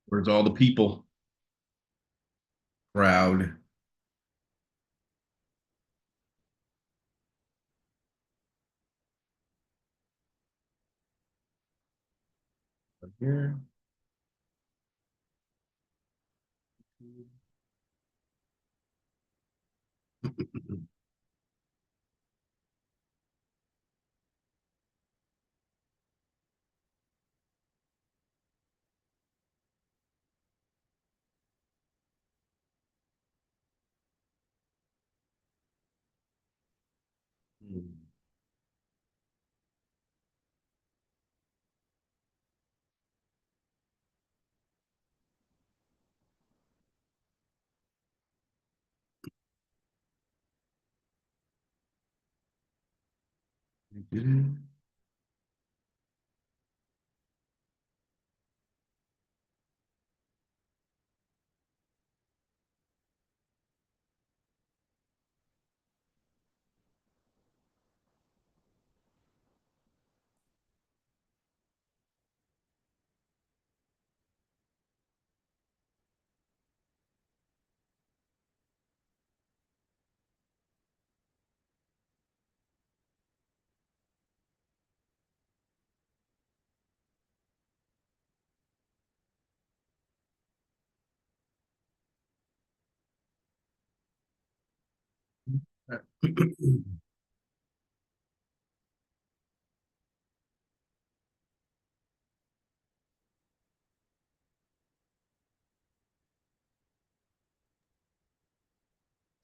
Where's all the people? Crowd. Here.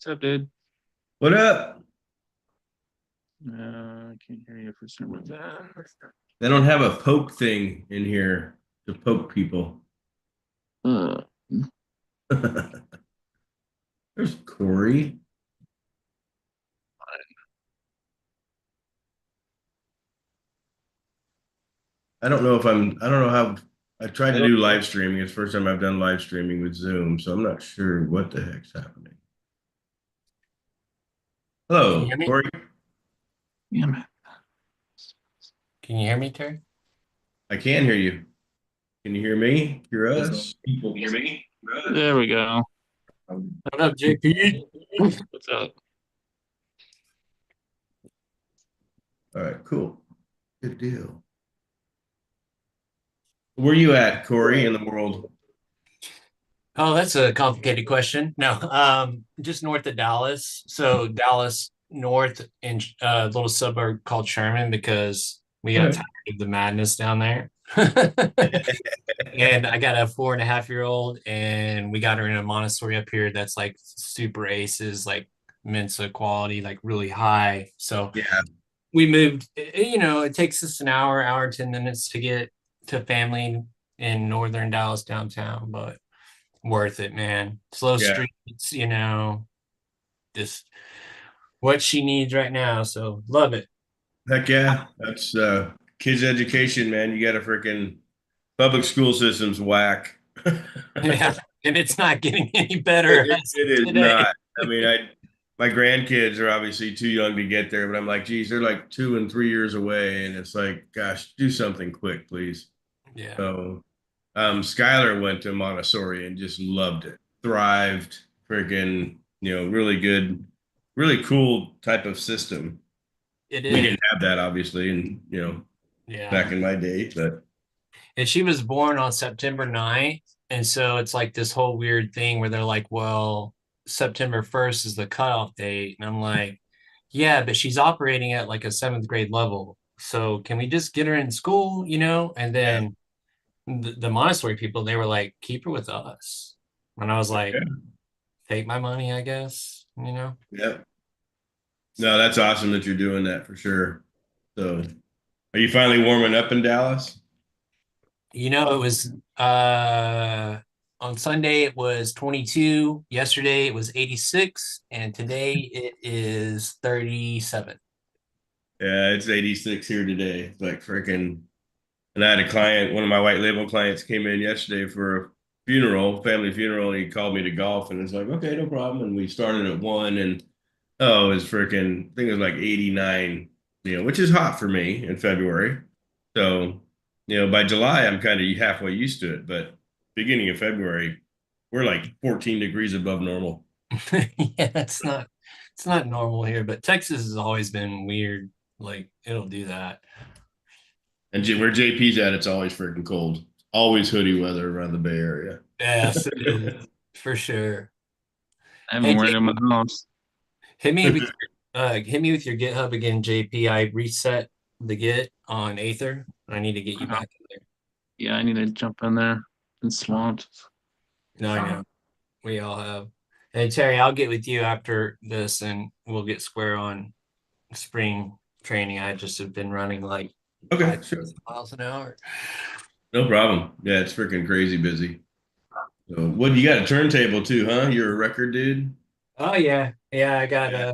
What's up, dude? What up? I can't hear you for some reason. They don't have a poke thing in here to poke people. Uh, There's Corey. I don't know how, I tried to do live streaming. It's the first time I've done live streaming with Zoom, so I'm not sure what the heck's happening. Can you Hello, hear me? Corey. yeah, man. Can you hear me, Terry? I can hear you. Can you hear me? Hear us? People hear me? There we go. What up, JP? What's up? All right, cool. Good deal. Where you at, Corey, in the world? Oh, that's a complicated question. No, just north of Dallas. So Dallas North in a little suburb called Sherman because we got Okay. tired of the madness down there. And I got a 4.5-year-old, and we got her in a Montessori up here that's like super aces, like Mensa quality, like really high. So Yeah. we moved, it takes us an hour and 10 minutes to get to family in northern Dallas downtown, but worth it, man. Slow Yeah. streets, just what she needs right now. So love it. Heck yeah. That's kids' education, man. You got a freaking public school system's whack. Yeah. And it's not getting any better as It of is today. not. I mean, my grandkids are obviously too young to get there, but I'm like, geez, they're like 2 and 3 years away, and it's like, gosh, do something quick, please. Yeah. So, Skylar went to Montessori and just loved it, thrived, freaking, really good, really cool type of system. It We is. didn't have that obviously, and Yeah. back in my day, but And she was born on September 9th. And so it's like this whole weird thing where they're like, well, September 1st is the cutoff date. And I'm like, yeah, but she's operating at like a seventh grade level. So can we just get her in school, And yeah, then the Montessori people, they were like, keep her with us. And I was like, yeah, take my money, I guess, yeah. No, that's awesome that you're doing that for sure. So, are you finally warming up in Dallas? It was on Sunday it was 22, yesterday it was 86, and today it is 37. Yeah, it's 86 here today. It's like freaking. And I had a client, one of my white label clients came in yesterday for a funeral, family funeral, and he called me to golf, and it's like, okay, no problem. And we started at 1, and oh, it was freaking, I think it was like 89, which is hot for me in February. So, by July, I'm kind of halfway used to it, but beginning of February, we're like 14 degrees above normal. Yeah, it's not normal here, but Texas has always been weird. Like it'll do that. And where JP's at, it's always freaking cold. Always hoodie weather around the Bay Area. Yes, it is for sure. I haven't Hey, worn it in my house. hit me with your GitHub again, JP. I reset the Git on Aether. I need to get you back in there. Yeah, I need to jump in there and swamped. No, I know. We all have. Hey Terry, I'll get with you after this and we'll get square on spring training. I just have been running like Okay, sure. 5,000 miles an hour. No problem. Yeah, it's freaking crazy busy. So, what you got a turntable too, huh? You're a record dude? Oh yeah. Yeah, I got Yeah.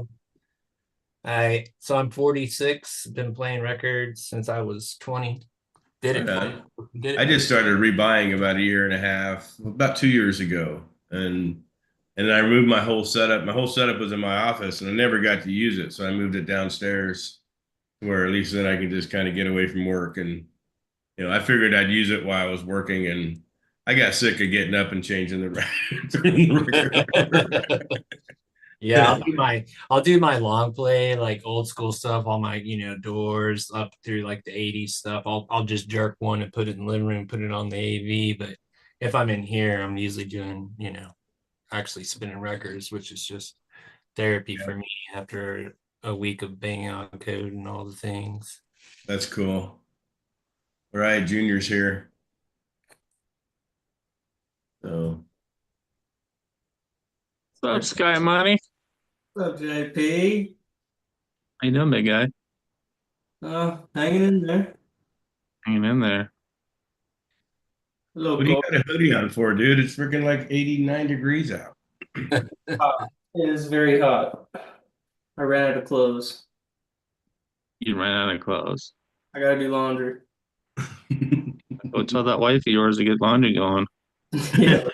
I'm 46, been playing records since I was 20. Did Right it for on. did I it for just started rebuying about a year and a half, about 2 years ago. And I removed my whole setup. My whole setup was in my office and I never got to use it. So I moved it downstairs where at least then I can just kind of get away from work. And, I figured I'd use it while I was working and I got sick of getting up and changing the, record. Yeah, I'll do my long play, like old school stuff, all my, doors up through like the 80s stuff. I'll just jerk one and put it in the living room, put it on the AV. But if I'm in here, I'm usually doing, actually spinning records, which is just therapy Yeah, for me after a week of banging on code and all the things. that's cool. All right, Junior's here. So, What's up, Sky Money? What's up, JP? How you doing, big guy? Hanging in there. Hanging in there. A little what do you cold. got a hoodie on for, dude? It's freaking like 89 degrees out. It is very hot. I ran out of clothes. You ran out of clothes. I gotta do laundry. Go tell that wife of yours to get laundry going. Yeah.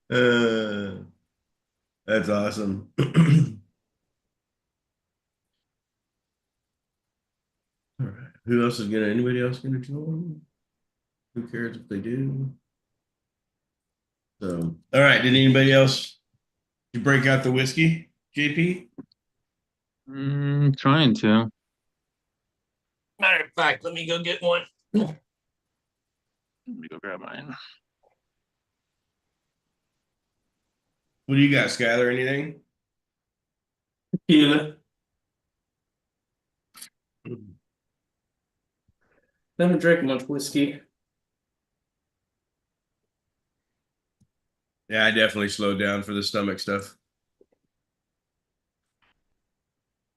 Uh, that's awesome. All right. Who else is gonna? Anybody else gonna join? Who cares if they do? So, all right. Did anybody else? You break out the whiskey, JP? Trying to. Matter of fact, let me go get one. Let me go grab mine. What do you got, Skylar? Anything? Tequila. Never drank much whiskey. Yeah, I definitely slowed down for the stomach stuff.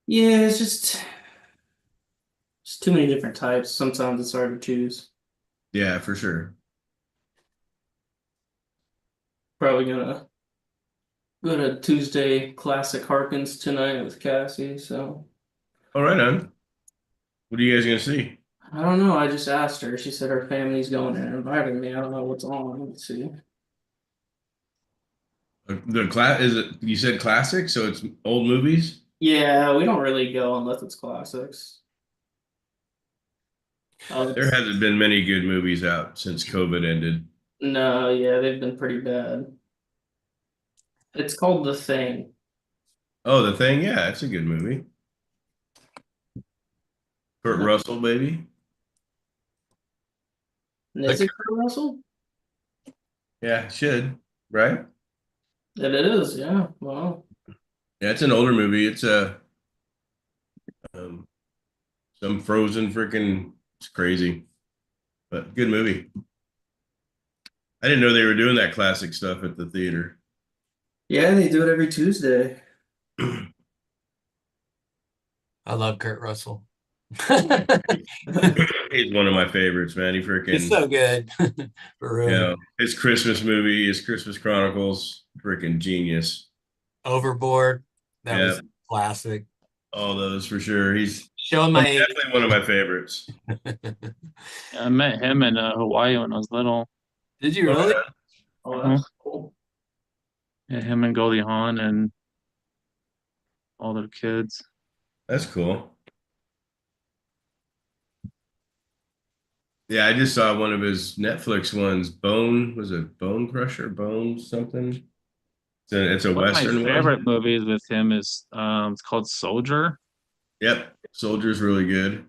Yeah, it's just too many different types. Sometimes it's hard to choose. Yeah, for sure. Probably gonna go to Tuesday Classic Harkins tonight with Cassie. So All right, on. What are you guys gonna see? I don't know. I just asked her. She said her family's going and invited me. I don't know what's on. Let's see. The class is it? You said classic, so it's old movies. Yeah, we don't really go unless it's classics. Oh, There hasn't been many good movies out since COVID ended. no, yeah, they've been pretty bad. It's called The Thing. Oh, The Thing. Yeah, it's a good movie. Kurt Russell, baby. And is it Kurt Russell? Yeah, it should, right? It is, yeah. Well, Yeah, it's an older movie. It's um, some frozen freaking. It's crazy, but good movie. I didn't know they were doing that classic stuff at the theater. yeah, they do it every Tuesday. I love Kurt Russell. He's one of my favorites, man. He freaking, It's so good. For real. his Christmas movie, his Christmas Chronicles, freaking genius. Overboard. That Yeah, was classic. all those for sure. He's Showing my age. definitely one of my favorites. Yeah, I met him in Hawaii when I was little. Did you really? Oh, that's cool. Yeah, him and Goldie Hawn and all their kids. That's cool. Yeah, I just saw one of his Netflix ones. Bone, was it Bone Crusher? Bone something? It's a One of my Western favorite one. movies with him is it's called Soldier. Yep. Soldier's really good.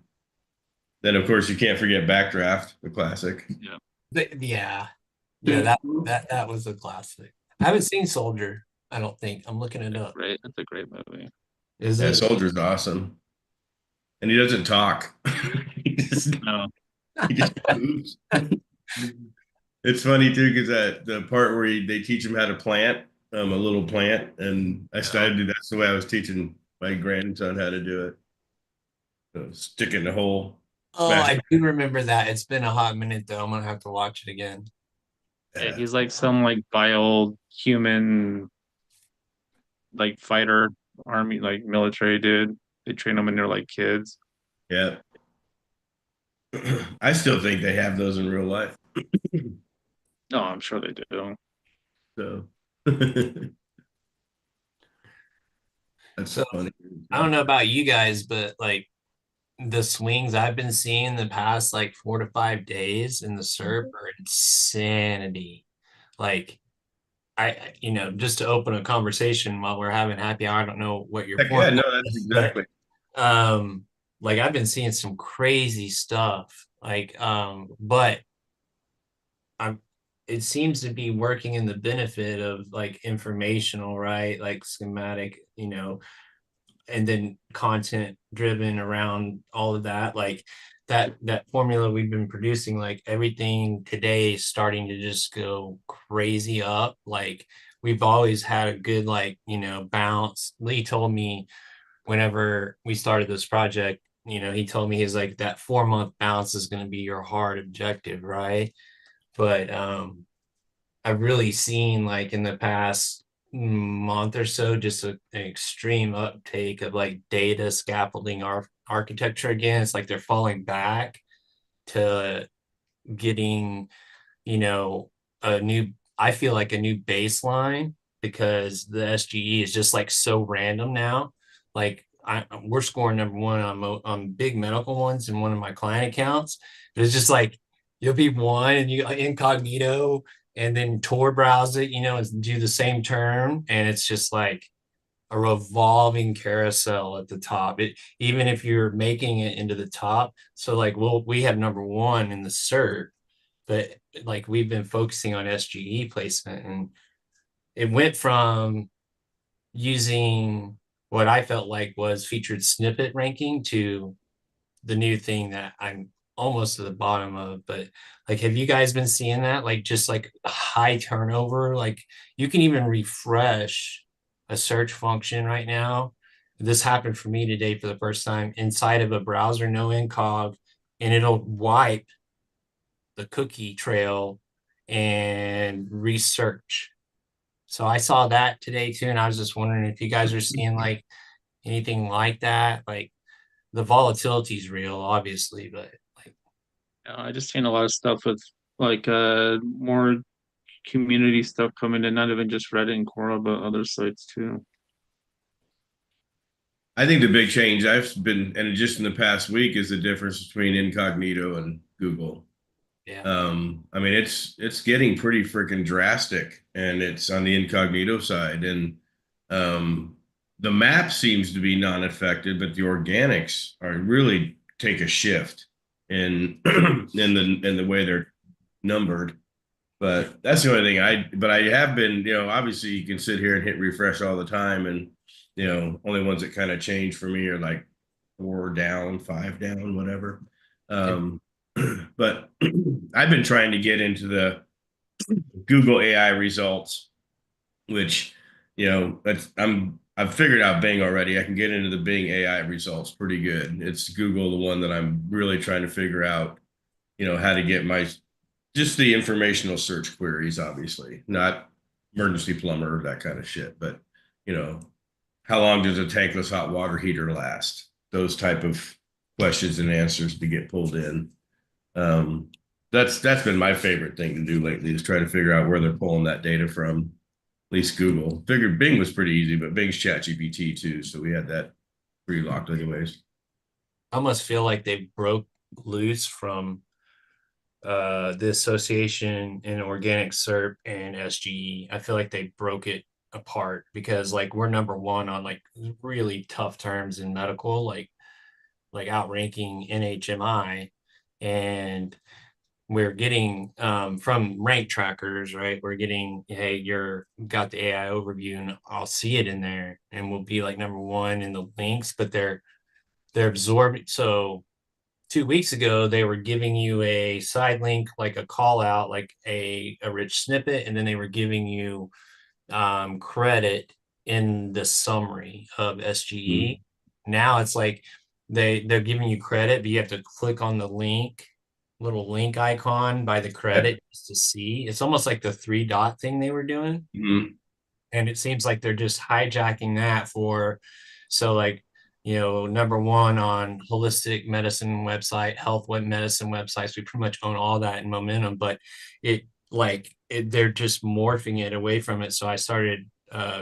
Then of course you can't forget Backdraft, the classic. Yeah, Yeah, yeah, Yeah. that was a classic. I haven't seen Soldier. I don't think. I'm looking it up. great. It's a great movie. Is Yeah, it? Soldier's awesome. And he doesn't talk. he just No, he just moves. It's funny too, because that the part where they teach him how to plant a little plant, and I started to do that's the way I was teaching my grandson how to do it. Stick it in the hole, Oh, smash I it. do remember that. It's been a hot minute though. I'm gonna have to watch it again. yeah, Yeah. he's like some like bio human like fighter army like military dude. They train them when they're like kids. Yeah. I still think they have those in real life. No, I'm sure they do. So that's So funny. I don't know about you guys, but like the swings I've been seeing the past like 4 to 5 days in the SERP are insanity. Like just to open a conversation while we're having happy hour, I don't know what your Heck point yeah, no, that's is, but exactly. um like I've been seeing some crazy stuff. But I'm it seems to be working in the benefit of like informational, right? Like schematic, and then content driven around all of that. Like that formula we've been producing, like everything today is starting to just go crazy up. Like we've always had a good bounce. Lee told me whenever we started this project, he told me he's like that 4 month bounce is going to be your hard objective, right? But I've really seen like in the past month or so just an extreme uptake of like data scaffolding architecture again. It's like they're falling back to getting, you know, a new, I feel like a new baseline because the SGE is just like so random now. Like we're scoring number one on big medical ones in one of my client accounts. It's just like you'll be one and you incognito and then Tor browse it, and do the same term, and it's just like a revolving carousel at the top. Even if you're making it into the top, so like we have number one in the cert, but like we've been focusing on SGE placement, and it went from using what I felt like was featured snippet ranking to the new thing that I'm almost to the bottom of. But like, have you guys been seeing that? Like just like high turnover, like you can even refresh a search function right now. This happened for me today for the first time inside of a browser, no incog, and it'll wipe the cookie trail and research. So I saw that today too, and I was just wondering if you guys are seeing like anything like that. Like the volatility is real, obviously, but like I just seen a lot of stuff with like more community stuff coming in, not even just Reddit and Quora, but other sites too. I think the big change I've been, and just in the past week, is the difference between incognito and Google. yeah. I mean, it's getting pretty freaking drastic, and it's on the incognito side, and the map seems to be non-affected, but the organics are really take a shift in in the way they're numbered. But that's the only thing but I have been, obviously you can sit here and hit refresh all the time, and only ones that kind of change for me are like 4 down, 5 down, whatever. Um, but I've been trying to get into the Google AI results, which, I've figured out Bing already. I can get into the Bing AI results pretty good. It's Google, the one that I'm really trying to figure out, how to get my just the informational search queries, obviously, not emergency plumber, that kind of shit. But, you know, how long does a tankless hot water heater last? Those type of questions and answers to get pulled in. Um, that's been my favorite thing to do lately is try to figure out where they're pulling that data from. At least Google. Figured Bing was pretty easy, but Bing's ChatGPT too, so we had that pre-locked anyways. I almost feel like they broke loose from the association in organic SERP and SGE. I feel like they broke it apart because like we're number one on like really tough terms in medical, like outranking NHMI, and we're getting from rank trackers, right? We're getting, hey, you're got the AI overview, and I'll see it in there, and we'll be like number one in the links, but they're absorbing. So 2 weeks ago, they were giving you a side link, like a call out, like a rich snippet, and then they were giving you credit in the summary of SGE. Now it's like they're giving you credit, but you have to click on the little link icon by the credit just to see. It's almost like the 3 dot thing they were doing. Mm-hmm. And it seems like they're just hijacking that for, so like, number one on holistic medicine website, health web medicine websites. We pretty much own all that in Momentum, but they're just morphing it away from it. So I started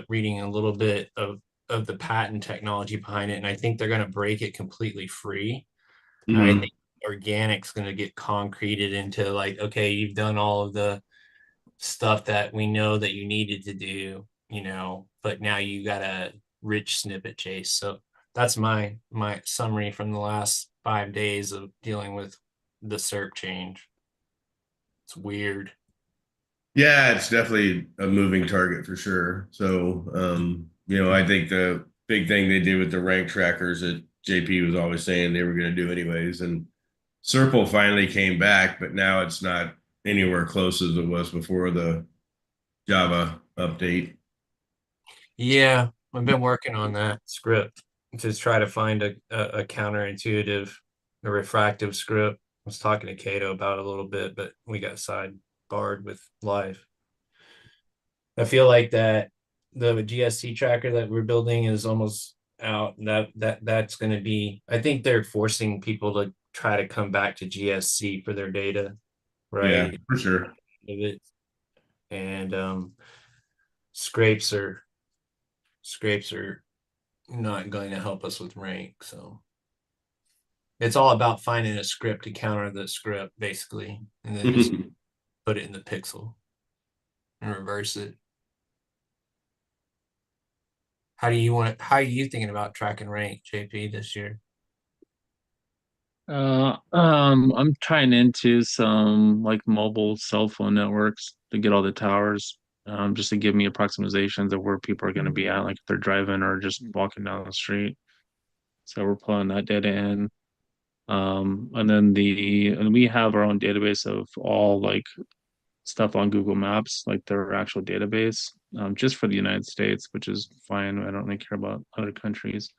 reading a little bit of the patent technology behind it, and I think they're going to break it completely free. Mm-hmm. I think organic's going to get concreted into like, okay, you've done all of the stuff that we know that you needed to do, but now you got a rich snippet chase. So that's my summary from the last 5 days of dealing with the SERP change. It's weird. Yeah, it's definitely a moving target for sure. So, I think the big thing they did with the rank trackers that JP was always saying they were going to do anyways, and Circle finally came back, but now it's not anywhere close as it was before the Java update. Yeah, I've been working on that script to try to find a counterintuitive, a refractive script. I was talking to Cato about it a little bit, but we got sidebarred with life. I feel like that the GSC tracker that we're building is almost out. That's going to be. I think they're forcing people to try to come back to GSC for their data, Yeah, right? for sure. And scrapes are not going to help us with rank. So it's all about finding a script to counter the script, basically, and then just put it in the pixel and reverse it. How are you thinking about tracking rank, JP, this year? I'm trying into some like mobile cell phone networks to get all the towers, just to give me approximations of where people are going to be at, like if they're driving or just walking down the street. So we're pulling that data in. And we have our own database of all like stuff on Google Maps, like their actual database, just for the United States, which is fine. I don't really care about other countries.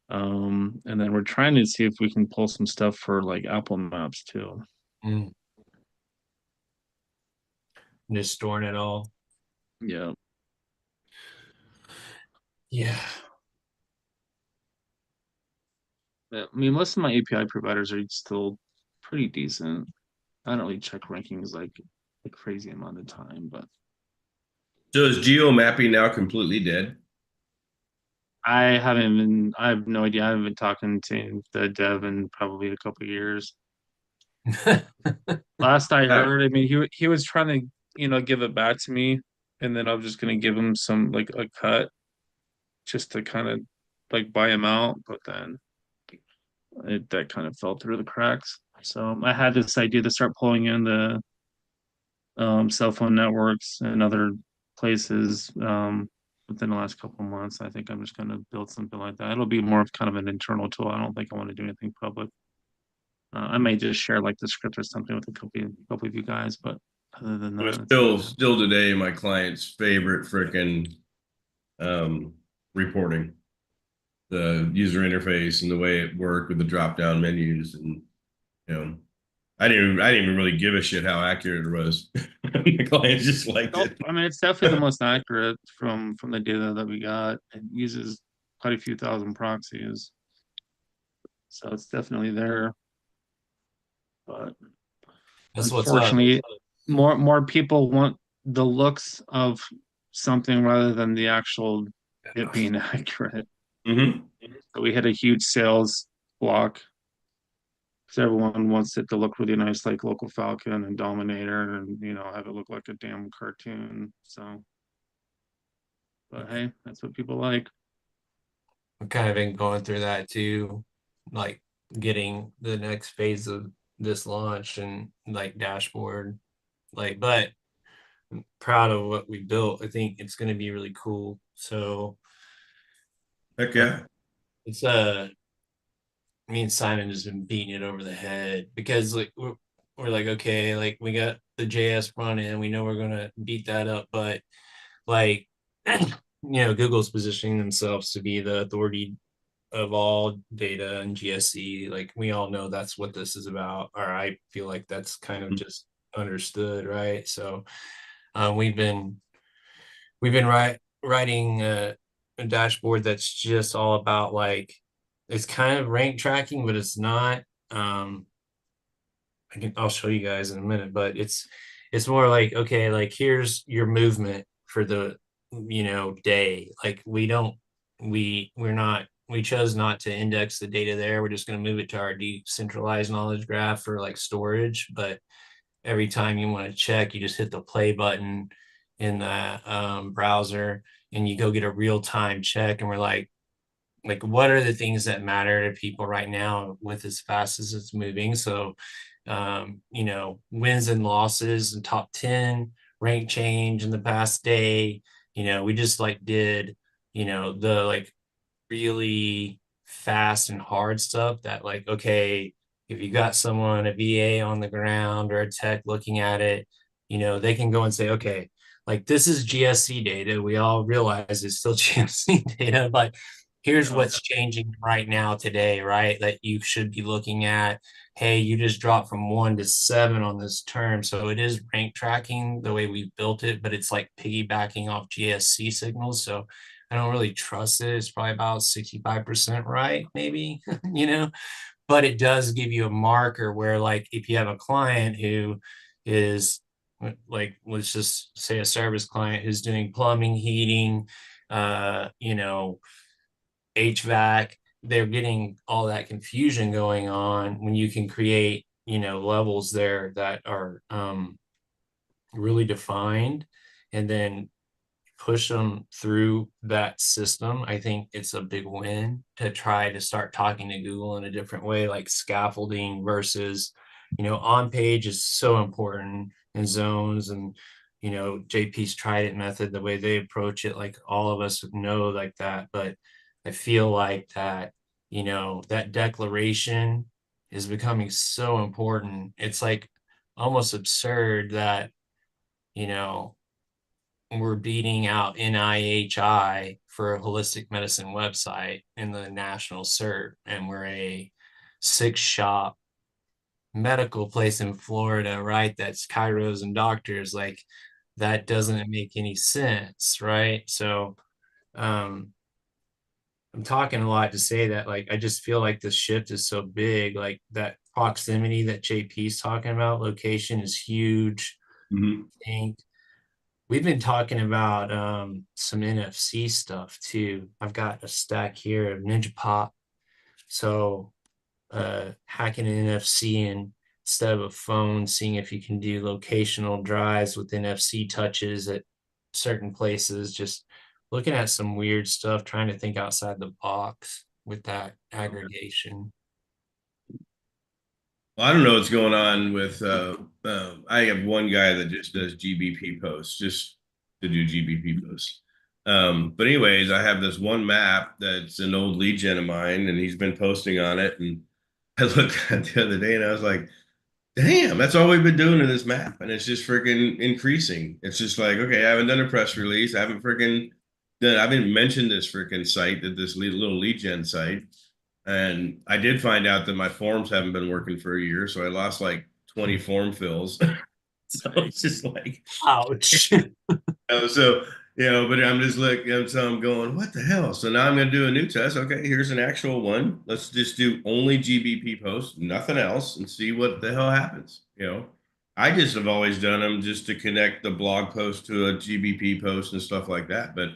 And then we're trying to see if we can pull some stuff for like Apple Maps too. Mm. Just storing it all. Yeah. Yeah. I mean, most of my API providers are still pretty decent. I don't really check rankings like a crazy amount of time, but So is geo mapping now completely dead? I have no idea. I haven't been talking to the dev in probably a couple of years. Last I heard, I mean, he was trying to, give it back to me, and then I was just gonna give him some like a cut just to kind of like buy him out, but then that kind of fell through the cracks. So I had this idea to start pulling in the cell phone networks and other places within the last couple of months. I think I'm just going to build something like that. It'll be more of kind of an internal tool. I don't think I want to do anything public. I may just share like the script or something with a couple of you guys, but other than It was that, still today my client's favorite freaking reporting. The user interface and the way it worked with the drop down menus, and I didn't even really give a shit how accurate it was. The client just liked it. I mean, it's definitely the most accurate from the data that we got. It uses quite a few thousand proxies, so it's definitely there. But That's what's up. unfortunately, more people want the looks of something rather than the actual it being accurate. Mm-hmm. So we had a huge sales block because everyone wants it to look really nice, like Local Falcon and Dominator, and have it look like a damn cartoon. So, but hey, that's what people like. I've kind of been going through that too, like getting the next phase of this launch and like dashboard. Like, but I'm proud of what we built. I think it's going to be really cool. So Heck yeah. it's me and Simon has been beating it over the head because like we're like, okay, like we got the JS front end, we know we're gonna beat that up, but like Google's positioning themselves to be the authority of all data and GSC. Like we all know that's what this is about, or I feel like that's kind of just understood, right? So we've been writing a dashboard that's just all about like it's kind of rank tracking, but it's not. I'll show you guys in a minute, but it's more like, okay, like here's your movement for the day. Like we chose not to index the data there. We're just going to move it to our decentralized knowledge graph for like storage. But every time you want to check, you just hit the play button in the browser and you go get a real-time check. And we're like what are the things that matter to people right now with as fast as it's moving? So wins and losses and top 10 rank change in the past day. We just like did the like really fast and hard stuff that like, okay, if you got someone, a VA on the ground or a tech looking at it, they can go and say, okay, like this is GSC data. We all realize it's still GSC data, but here's what's changing right now today, right? That you should be looking at. Hey, you just dropped from 1 to 7 on this term. So it is rank tracking the way we built it, but it's like piggybacking off GSC signals. So I don't really trust it. It's probably about 65% right, maybe, but it does give you a marker where like if you have a client who is like, let's just say a service client who's doing plumbing, heating, HVAC, they're getting all that confusion going on when you can create, levels there that are really defined and then push them through that system. I think it's a big win to try to start talking to Google in a different way, like scaffolding versus, on page is so important in zones and, JP's tried it method, the way they approach it, like all of us know like that. But I feel like that, that declaration is becoming so important. It's like almost absurd that, you know, we're beating out NIHI for a holistic medicine website in the national cert, and we're a 6-shop medical place in Florida, right? That's chiros and doctors. Like that doesn't make any sense, right? So I'm talking a lot to say that like I just feel like the shift is so big, like that proximity that JP's talking about, location is huge. Mm-hmm. I think we've been talking about some NFC stuff too. I've got a stack here of Ninja Pop. So hacking an NFC and instead of a phone, seeing if you can do locational drives with NFC touches at certain places, just looking at some weird stuff, trying to think outside the box with that aggregation. Well, I don't know what's going on with I have one guy that just does GBP posts, just to do GBP posts. But anyways, I have this one map that's an old lead gen of mine, and he's been posting on it. And I looked at it the other day, and I was like, "Damn, that's all we've been doing in this map, and it's just freaking increasing." It's just like, okay, I haven't done a press release, I haven't freaking done, I haven't mentioned this freaking site, that this little lead gen site. And I did find out that my forms haven't been working for a year, so I lost like 20 form fills. So it's just like, Ouch. so but I'm just like, so I'm going, what the hell? So now I'm going to do a new test. Okay, here's an actual one. Let's just do only GBP posts, nothing else, and see what the hell happens. I just have always done them just to connect the blog post to a GBP post and stuff like that. But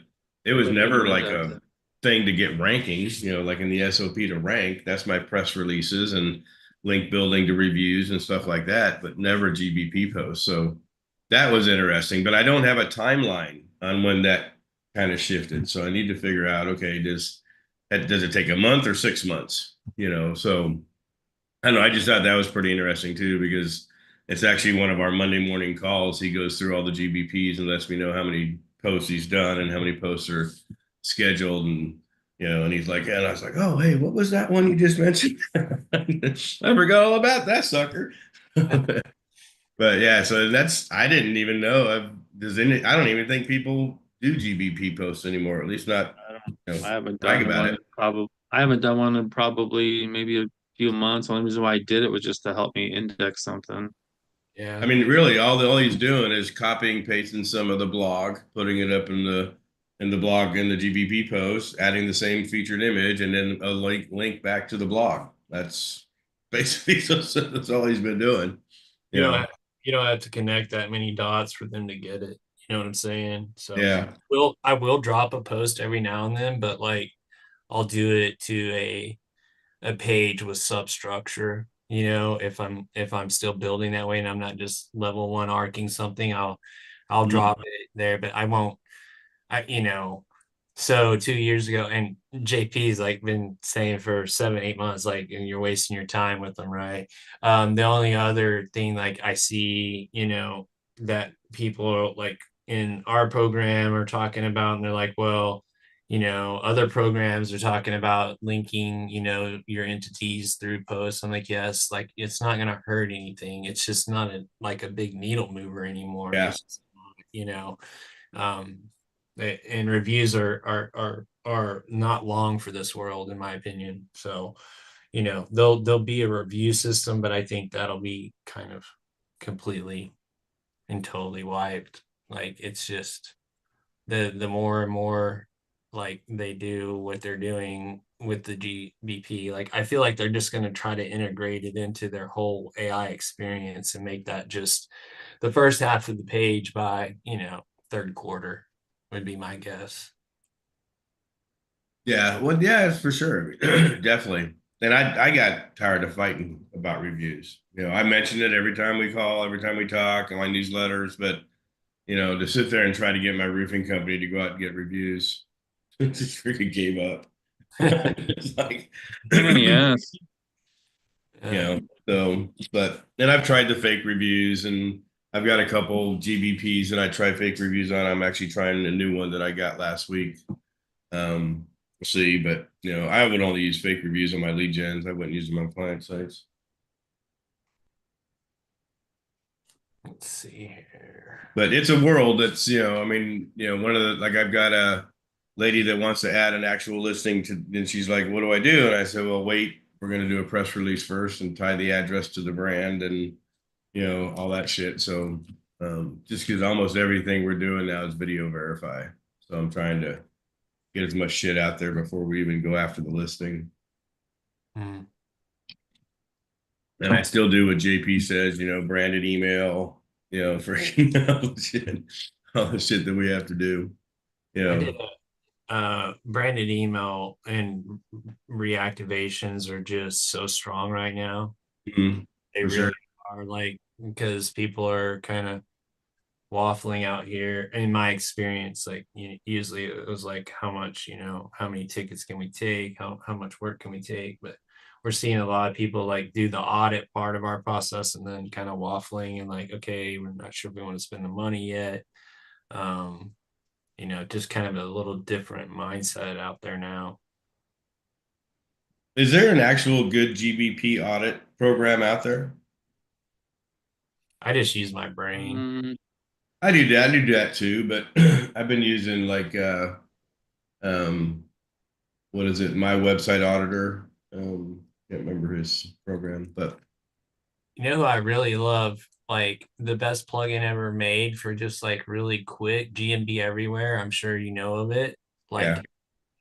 it was never like a thing to get rankings, like in the SOP to rank. That's my press releases and link building to reviews and stuff like that, but never GBP posts. So that was interesting, but I don't have a timeline on when that kind of shifted. So I need to figure out, okay, does it take a month or 6 months? So I don't know. I just thought that was pretty interesting too, because it's actually one of our Monday morning calls. He goes through all the GBPs and lets me know how many posts he's done and how many posts are scheduled. And he's like, and I was like, oh, hey, what was that one you just mentioned? I forgot all about that sucker. But yeah, so I didn't even know. I don't even think people do GBP posts anymore, at least not, I don't, I haven't brag done about one it. I haven't done one in probably maybe a few months. The only reason why I did it was just to help me index something. I Yeah. mean, really, all he's doing is copying, pasting some of the blog, putting it up in the blog in the GBP post, adding the same featured image, and then a link back to the blog. That's basically that's all he's been doing. You You don't know, have, you don't have to connect that many dots for them to get it. You know what I'm saying? So yeah, I will drop a post every now and then, but like I'll do it to a page with substructure. If I'm still building that way and I'm not just level one arcing something, I'll Mhm. drop it there, but I won't. So 2 years ago, and JP's like been saying for 7, 8 months, like, and you're wasting your time with them, right? The only other thing like I see, that people are like in our program are talking about, and they're like, well, other programs are talking about linking, your entities through posts. I'm like, yes, like it's not gonna hurt anything. It's just not like a big needle mover anymore. Yeah. It's just, um, and reviews are not long for this world, in my opinion. So, there'll be a review system, but I think that'll be kind of completely and totally wiped. Like it's just the more and more like they do what they're doing with the GBP, like I feel like they're just going to try to integrate it into their whole AI experience and make that just the first half of the page by third quarter would be my guess. Yeah, well, yeah, it's for sure, definitely. And I got tired of fighting about reviews. I mention it every time we call, every time we talk, in my newsletters, but to sit there and try to get my roofing company to go out and get reviews, just freaking gave up. It's like, Pain in the ass. you uh, know, so, but, and I've tried the fake reviews, and I've got a couple GBPs and I try fake reviews on. I'm actually trying a new one that I got last week. We'll see, but I would only use fake reviews on my lead gens. I wouldn't use them on client sites. let's see here. But it's a world that's, I mean, one of the, like, I've got a lady that wants to add an actual listing to, and she's like, what do I do? And I said, well, wait, we're going to do a press release first and tie the address to the brand and, all that shit. So, just because almost everything we're doing now is video verify. So I'm trying to get as much shit out there before we even go after the listing. Hmm. And I still do what JP says, branded email, freaking all the shit that we have to do. I did branded email and reactivations are just so strong right now. They For really sure. are, like, because people are kind of waffling out here. In my experience, like usually it was like how much, how many tickets can we take, how much work can we take, but we're seeing a lot of people like do the audit part of our process and then kind of waffling and like, okay, we're not sure if we want to spend the money yet. um just kind of a little different mindset out there now. Is there an actual good GBP audit program out there? I just use my brain. Mm, I do that. I do that too, but I've been using like um what is it? My website auditor. Can't remember his program, but Who I really love, like the best plugin ever made for just like really quick GMB everywhere. I'm sure you know of it. yeah. Like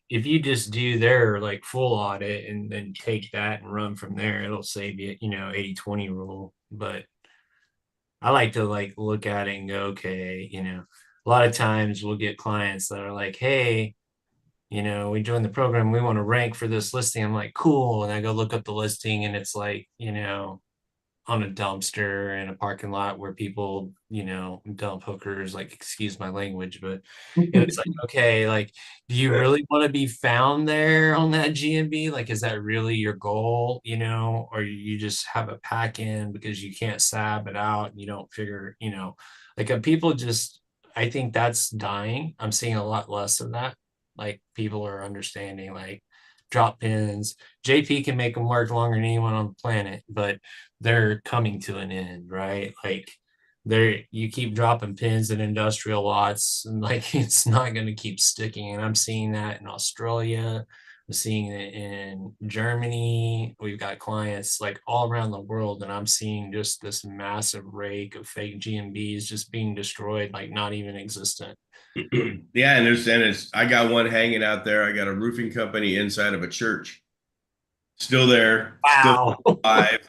if you just do their like full audit and then take that and run from there, it'll save you, 80/20 rule. But I like to like look at it and go, okay, a lot of times we'll get clients that are like, hey, we joined the program. We want to rank for this listing. I'm like, cool. And I go look up the listing and it's like, on a dumpster in a parking lot where people, dump hookers, like, excuse my language, but it was like, okay, like, do you really want to be found there on that GMB? Like, is that really your goal, or you just have a pack in because you can't sab it out and you don't figure, like people just, I think that's dying. I'm seeing a lot less of that. Like people are understanding like drop pins. JP can make them work longer than anyone on the planet, but they're coming to an end, right? Like you keep dropping pins in industrial lots and like it's not going to keep sticking. And I'm seeing that in Australia. I'm seeing it in Germany. We've got clients like all around the world, and I'm seeing just this massive rake of fake GMBs just being destroyed, like not even existent. Yeah, and I got one hanging out there. I got a roofing company inside of a church. Still there, still Wow. alive.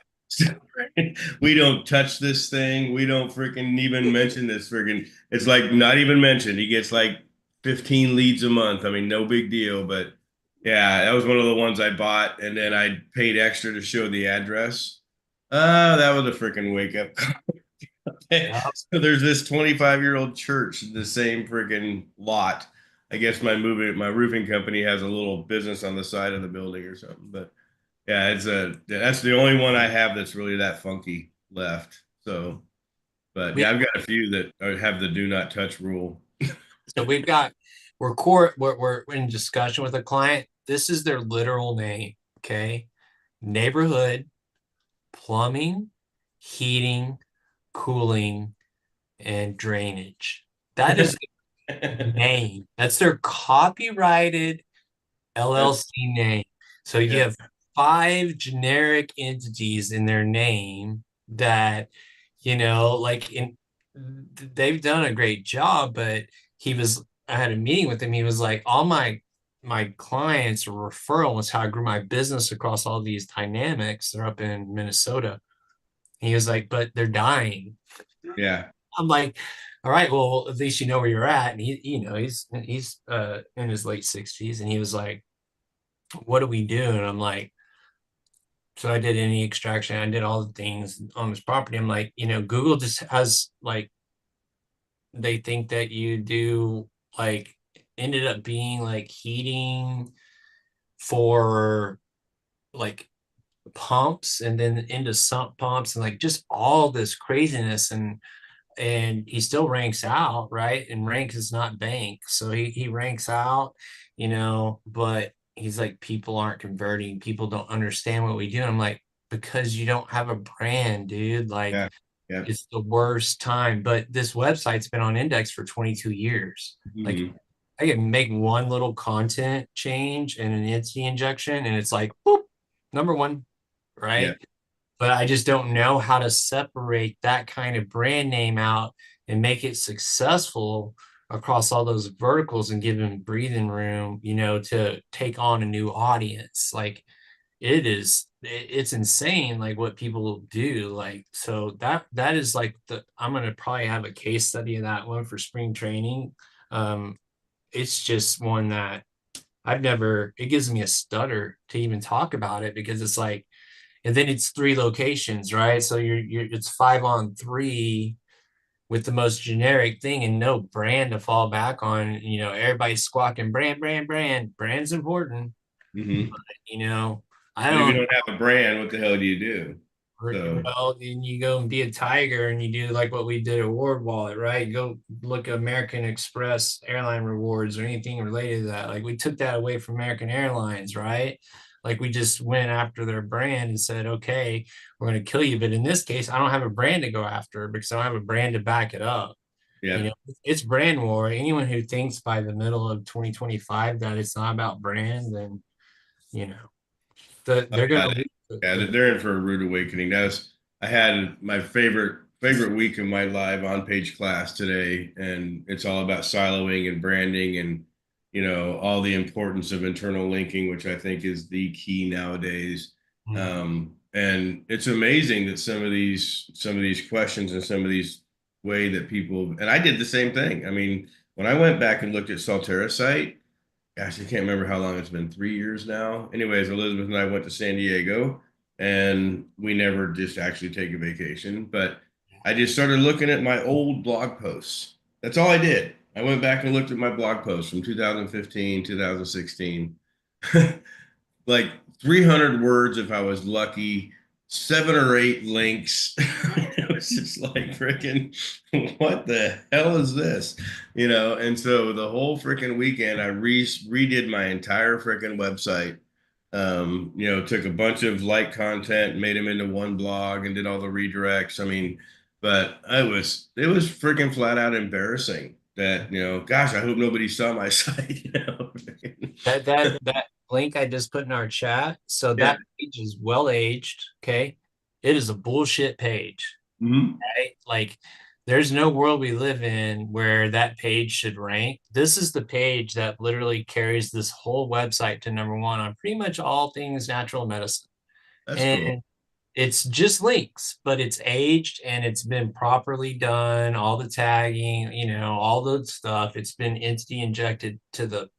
We don't touch this thing. We don't freaking even mention this freaking. It's like not even mentioned. He gets like 15 leads a month. I mean, no big deal. But yeah, that was one of the ones I bought, and then I paid extra to show the address. That was a freaking wake up call. Yep. So there's this 25-year-old church in the same freaking lot. I guess my roofing company has a little business on the side of the building or something. But yeah, that's the only one I have that's really that funky left. So, but We yeah, I've got a few that have the do not touch rule. So we've got we're in discussion with a client. This is their literal name. Okay. Neighborhood, plumbing, heating, cooling, and drainage. That is the name. That's their copyrighted LLC name. So you Yeah. have 5 generic entities in their name that, like they've done a great job, but I had a meeting with him. He was like, all my clients referral is how I grew my business across all these dynamics. They're up in Minnesota. And he was like, but they're dying. Yeah. I'm like, all right, well, at least you know where you're at. And he's in his late 60s. And he was like, what do we do? And I'm like, so I did any extraction, I did all the things on this property. I'm like, Google just has like, they think that you do like ended up being like heating for like pumps and then into sump pumps and like just all this craziness. And he still ranks out, right? And rank is not bank. So he ranks out, but he's like, people aren't converting. People don't understand what we do. And I'm like, because you don't have a brand, dude. Like Yeah. Yeah. it's the worst time. But this website's been on index for 22 years. Like Mhm. I can make one little content change and an entity injection, and it's like, boop, #1, Yeah. right? But I just don't know how to separate that kind of brand name out and make it successful across all those verticals and give them breathing room, to take on a new audience. Like it's insane like what people do. Like so that is like I'm gonna probably have a case study of that one for spring training. It's just one that it gives me a stutter to even talk about it because it's like, and then it's 3 locations, right? So it's 5-on-3 with the most generic thing and no brand to fall back on. Everybody's squawking brand. Brand's important. Mhm. You know, I But if you don't. don't have a brand, what the hell do you do? So Well, then you go and be a tiger and you do like what we did at Ward Wallet, right? Go look at American Express airline rewards or anything related to that. Like we took that away from American Airlines, right? Like we just went after their brand and said, okay, we're going to kill you. But in this case, I don't have a brand to go after because I don't have a brand to back it up. yeah. It's brand war. Anyone who thinks by the middle of 2025 that it's not about brand, then, you know, Oh, they're going yeah, to lose yeah, it. they're in for a rude awakening. I had my favorite week of my live on page class today, and it's all about siloing and branding and all the importance of internal linking, which I think is the key nowadays. And it's amazing that some of these questions and some of these way that people, and I did the same thing. I mean, when I went back and looked at Salterra site, gosh, I can't remember how long it's been, 3 years now. Anyways, Elizabeth and I went to San Diego and we never just actually take a vacation, but I just started looking at my old blog posts. That's all I did. I went back and looked at my blog posts from 2015, 2016. Like 300 words if I was lucky, 7 or 8 links. It was just like freaking, what the hell is this? And so the whole freaking weekend, I redid my entire freaking website. Took a bunch of light content, made them into one blog, and did all the redirects. I mean, but it was freaking flat out embarrassing that, gosh, I hope nobody saw my site. That link I just put in our chat. So Yeah. that page is well aged. Okay. It is a bullshit page. Mhm. Right? Like there's no world we live in where that page should rank. This is the page that literally carries this whole website to number one on pretty much all things natural medicine. That's cool. And it's just links, but it's aged and it's been properly done, all the tagging, all the stuff. It's been entity injected to the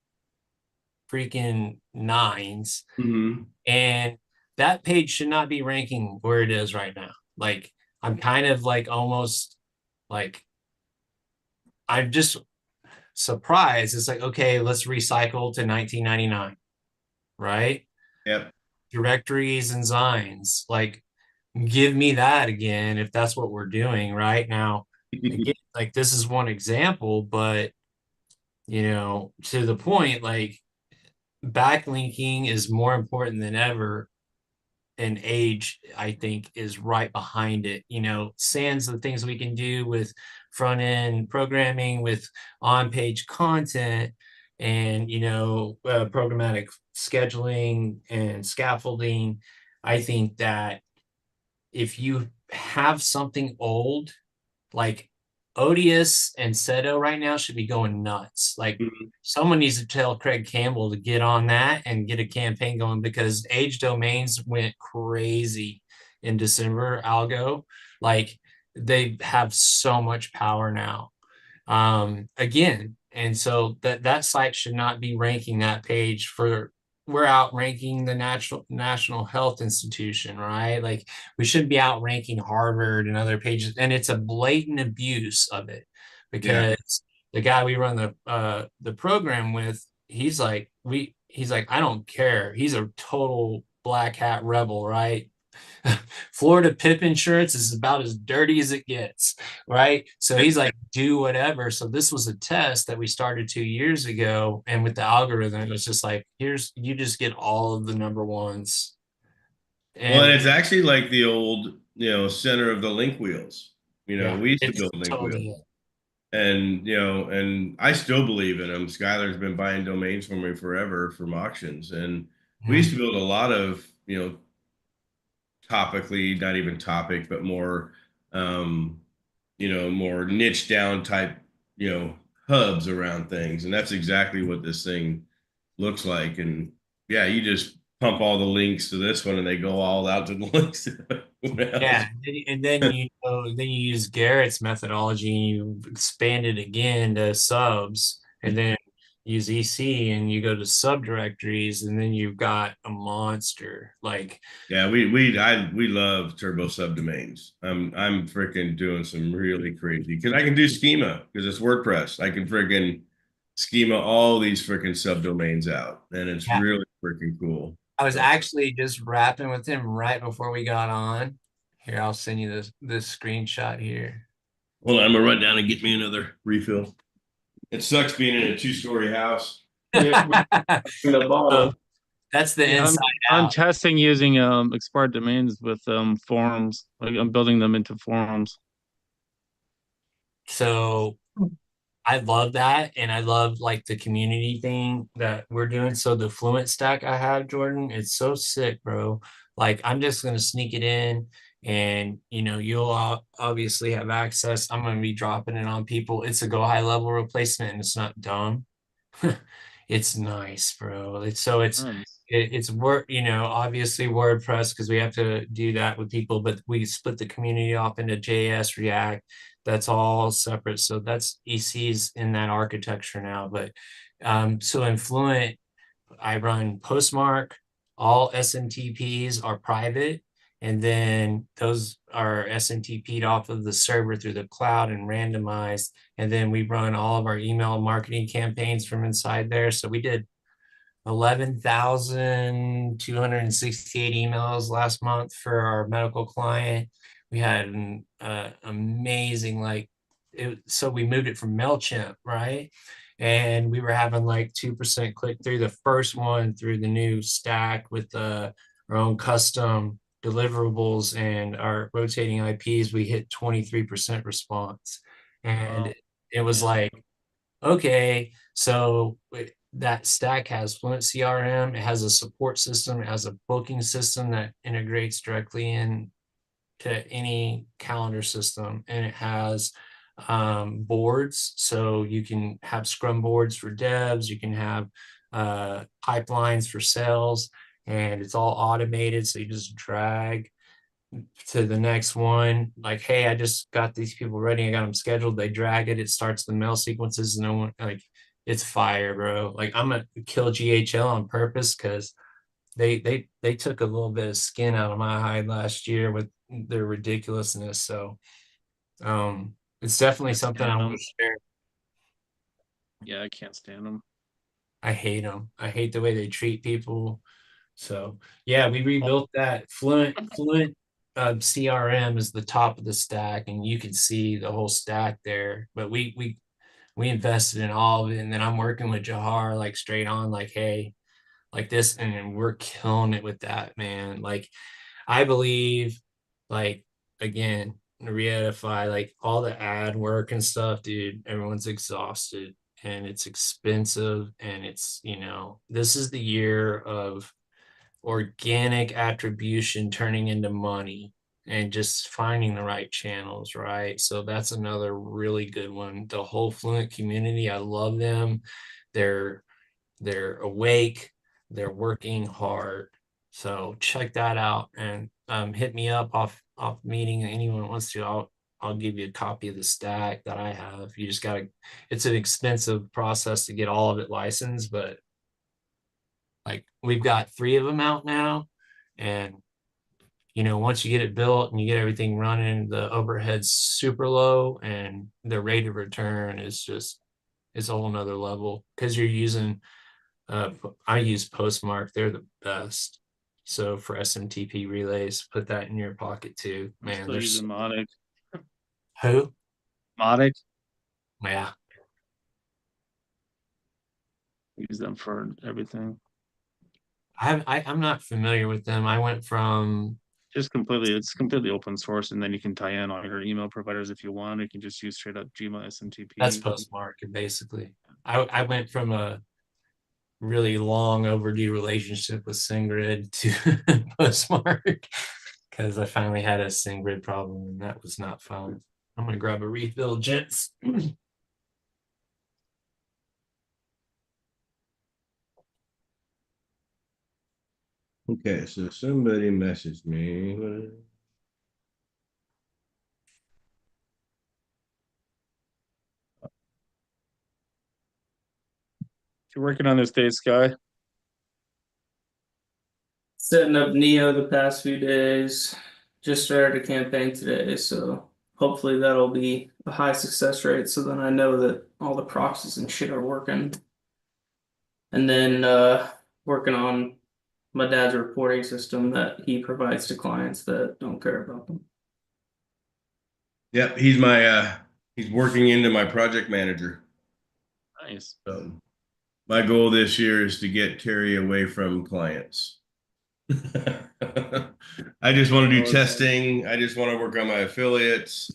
freaking nines. Hmm. And that page should not be ranking where it is right now. Like I'm kind of like almost like I'm just surprised. It's like, okay, let's recycle to 1999, right? Yep. Directories and Zines. Like give me that again if that's what we're doing right now. Again, like this is one example, but to the point, like backlinking is more important than ever, and age I think is right behind it. Sans the things we can do with front end programming, with on page content, and programmatic scheduling and scaffolding. I think that if you have something old, like Odious and Seto right now should be going nuts. Like someone needs to tell Craig Campbell to get on that and get a campaign going, because age domains went crazy in December algo. Like they have so much power now. Again, and so that site should not be ranking that page for, we're outranking the national health institution, right? Like we shouldn't be outranking Harvard and other pages, and it's a blatant abuse of it, Yeah. because the guy we run the program with, he's like, I don't care. He's a total black hat rebel, right? Florida PIP insurance is about as dirty as it gets, right? So he's like, do whatever. So this was a test that we started 2 years ago, and with the algorithm, it was just like, you just get all of the number ones. Well, and And it's actually like the old, center of the link wheels. yeah, We used to it's build link totally wheels. it. And I still believe in them. Skylar's been buying domains for me forever from auctions. And we used to build a lot of, topically, not even topic, but more, more niche down type, hubs around things. And that's exactly what this thing looks like. And yeah, you just pump all the links to this one and they go all out to the links to everyone else. Yeah, and then then you use Garrett's methodology and you expand it again to subs, and then use EC and you go to subdirectories, and then you've got a monster. Like Yeah, we love turbo subdomains. I'm freaking doing some really crazy because I can do schema because it's WordPress. I can freaking schema all these freaking subdomains out, and it's yeah, really freaking cool. I was So, actually just rapping with him right before we got on. Here, I'll send you this screenshot here. hold on, I'm gonna run down and get me another refill. It sucks being in a 2-story house. Yeah, in the bottom. That's the Yeah, inside I'm out. testing using expired domains with forums. Like I'm building them into forums. So I love that, and I love like the community thing that we're doing. So the Fluent stack I have, Jordan, it's so sick, bro. Like I'm just gonna sneak it in, and you'll obviously have access. I'm gonna be dropping it on people. It's a go high level replacement, and it's not dumb. It's nice, bro. Nice. It's work, obviously WordPress, because we have to do that with people, but we split the community off into JS, React. That's all separate. So that's EC's in that architecture now. But So in Fluent, I run Postmark. All SMTPs are private, and then those are SMTP'd off of the server through the cloud and randomized. And then we run all of our email marketing campaigns from inside there. So we did 11,268 emails last month for our medical client. We had an amazing, like, so we moved it from MailChimp, right? And we were having like 2% click through the first one through the new stack with our own custom deliverables and our rotating IPs. We hit 23% response. And Wow. it was like, okay, so that stack has Fluent CRM, it has a support system, it has a booking system that integrates directly in to any calendar system, and it has boards, so you can have scrum boards for devs, you can have pipelines for sales, and it's all automated, so you just drag to the next one, like, hey, I just got these people ready, I got them scheduled, they drag it, it starts the mail sequences, no one, like, it's fire, bro. Like, I'm gonna kill GHL on purpose because they took a little bit of skin out of my hide last year with their ridiculousness. So it's definitely something I stand want them. to share. Yeah, I can't stand them. I hate them. I hate the way they treat people. So yeah, we rebuilt that. Fluent CRM is the top of the stack, and you can see the whole stack there. But we invested in all of it, and then I'm working with Jahar like straight on, like, hey, like this, and we're killing it with that, man. Like, I believe, like, again, re-edify, like all the ad work and stuff, dude, everyone's exhausted and it's expensive, and it's, this is the year of organic attribution turning into money and just finding the right channels, right? So that's another really good one. The whole Fluent community, I love them. They're they're awake, they're working hard. So check that out, and hit me up off meeting. Anyone wants to, I'll give you a copy of the stack that I have. You just gotta, it's an expensive process to get all of it licensed, but like, we've got 3 of them out now. And once you get it built and you get everything running, the overhead's super low, and the rate of return is just, it's a whole nother level because you're using I use Postmark. They're the best. So for SMTP relays, put that in your pocket too. I'm Man, still there's using Modic. who? Modic, Yeah. use them for everything. I'm not familiar with them. I went from It's completely open source, and then you can tie in all your email providers if you want. You can just use straight up Gmail that's SMTP. Postmark basically. I went from a really long overdue relationship with SingGrid to Postmark because I finally had a SingGrid problem, and that was not fun. I'm gonna grab a refill, gents. Okay, so somebody messaged me. You're working on this day, Sky. Setting up Neo the past few days. Just started a campaign today, so hopefully that'll be a high success rate. So then I know that all the proxies and shit are working. And then working on my dad's reporting system that he provides to clients that don't care about them. Yep, he's working into my project manager. Nice. So my goal this year is to get Terry away from clients. I just want to do testing. I just want to work on my affiliates.